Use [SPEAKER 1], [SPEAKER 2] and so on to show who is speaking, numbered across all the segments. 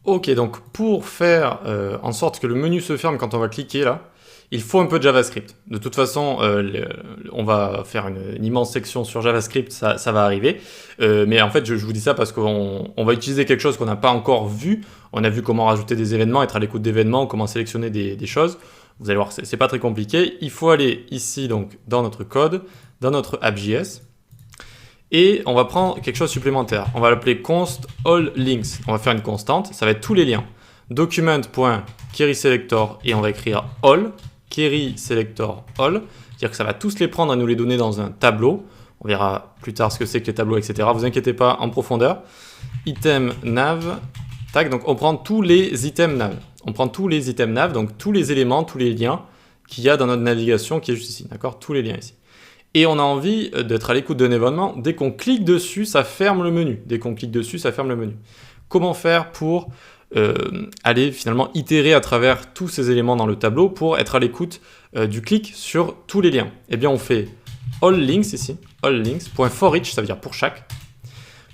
[SPEAKER 1] Ok, donc pour faire en sorte que le menu se ferme quand on va cliquer là, il faut un peu de JavaScript. De toute façon, on va faire une immense section sur JavaScript, ça va arriver. Mais en fait, je vous dis ça parce qu'on va utiliser quelque chose qu'on n'a pas encore vu. On a vu comment rajouter des événements, être à l'écoute d'événements, comment sélectionner des choses. Vous allez voir, c'est pas très compliqué. Il faut aller ici, donc, dans notre code, dans notre app.js. Et on va prendre quelque chose supplémentaire. On va l'appeler const all links. On va faire une constante. Ça va être tous les liens. Document.querySelector et on va écrire all. QuerySelector all. C'est-à-dire que ça va tous les prendre et nous les donner dans un tableau. On verra plus tard ce que c'est que les tableaux, etc. Vous inquiétez pas, en profondeur. Item nav. Tac, donc on prend tous les items nav. On prend tous les items nav, donc tous les éléments, tous les liens qu'il y a dans notre navigation qui est juste ici. D'accord, tous les liens ici. Et on a envie d'être à l'écoute d'un événement. Dès qu'on clique dessus, ça ferme le menu. Dès qu'on clique dessus, ça ferme le menu. Comment faire pour aller finalement itérer à travers tous ces éléments dans le tableau pour être à l'écoute du clic sur tous les liens? Eh bien, on fait all links ici, all links, .forEach, ça veut dire pour chaque.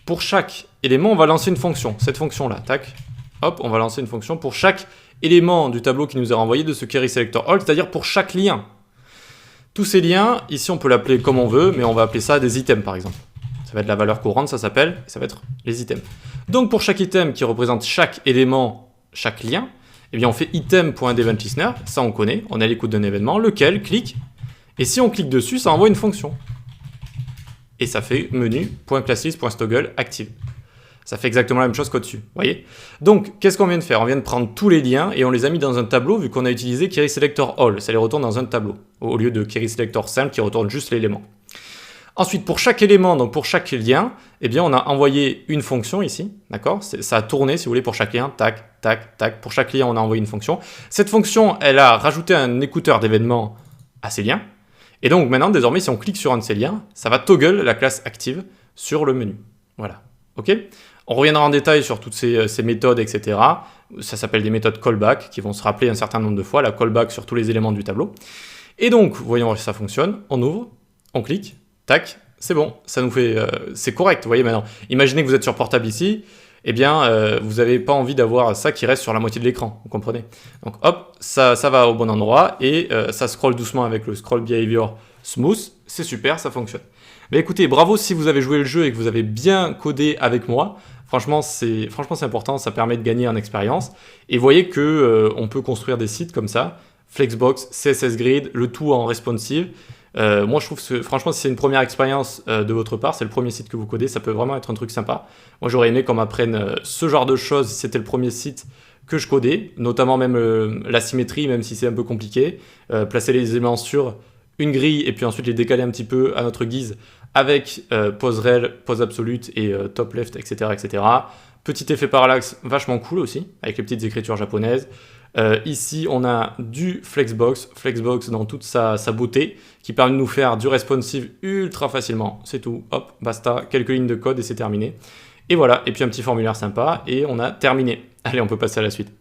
[SPEAKER 1] Pour chaque élément, on va lancer une fonction. Cette fonction-là, tac, hop, on va lancer une fonction pour chaque élément du tableau qui nous est renvoyé de ce querySelector all, c'est-à-dire pour chaque lien. Tous ces liens, ici on peut l'appeler comme on veut, mais on va appeler ça des items par exemple. Ça va être la valeur courante, ça s'appelle, ça va être les items. Donc pour chaque item qui représente chaque élément, chaque lien, eh bien on fait item.eventListener, ça on connaît, on est à l'écoute d'un événement, lequel clique, et si on clique dessus, ça envoie une fonction. Et ça fait menu.classlist.toggle active. Ça fait exactement la même chose qu'au-dessus, vous voyez? Donc, qu'est-ce qu'on vient de faire? On vient de prendre tous les liens et on les a mis dans un tableau vu qu'on a utilisé querySelector all. Ça les retourne dans un tableau, au lieu de querySelector simple qui retourne juste l'élément. Ensuite, pour chaque élément, donc pour chaque lien, eh bien, on a envoyé une fonction ici, d'accord? Ça a tourné, si vous voulez, pour chaque lien, tac, tac, tac. Pour chaque lien, on a envoyé une fonction. Cette fonction, elle a rajouté un écouteur d'événements à ces liens. Et donc, maintenant, désormais, si on clique sur un de ces liens, ça va toggle la classe active sur le menu. Voilà, ok? On reviendra en détail sur toutes ces méthodes, etc. Ça s'appelle des méthodes callback qui vont se rappeler un certain nombre de fois, la callback sur tous les éléments du tableau. Et donc, voyons si ça fonctionne. On ouvre, on clique, tac, c'est bon, ça nous fait, c'est correct, vous voyez maintenant. Imaginez que vous êtes sur portable ici, eh bien, vous n'avez pas envie d'avoir ça qui reste sur la moitié de l'écran, vous comprenez? Donc hop, ça va au bon endroit et ça scrolle doucement avec le scroll behavior smooth, c'est super, ça fonctionne. Mais écoutez, bravo si vous avez joué le jeu et que vous avez bien codé avec moi. Franchement, c'est important, ça permet de gagner en expérience. Et vous voyez que on peut construire des sites comme ça, Flexbox, CSS Grid, le tout en responsive. Moi, je trouve que franchement, si c'est une première expérience de votre part, c'est le premier site que vous codez, ça peut vraiment être un truc sympa. Moi, j'aurais aimé qu'on m'apprenne ce genre de choses si c'était le premier site que je codais, notamment même la symétrie, même si c'est un peu compliqué. Placer les éléments sur une grille et puis ensuite les décaler un petit peu à notre guise avec pose rel, pose absolute et top left, etc., etc. Petit effet parallaxe vachement cool aussi, avec les petites écritures japonaises. Ici, on a du Flexbox dans toute sa beauté, qui permet de nous faire du responsive ultra facilement. C'est tout, hop, basta, quelques lignes de code et c'est terminé. Et voilà, et puis un petit formulaire sympa, et on a terminé. Allez, on peut passer à la suite.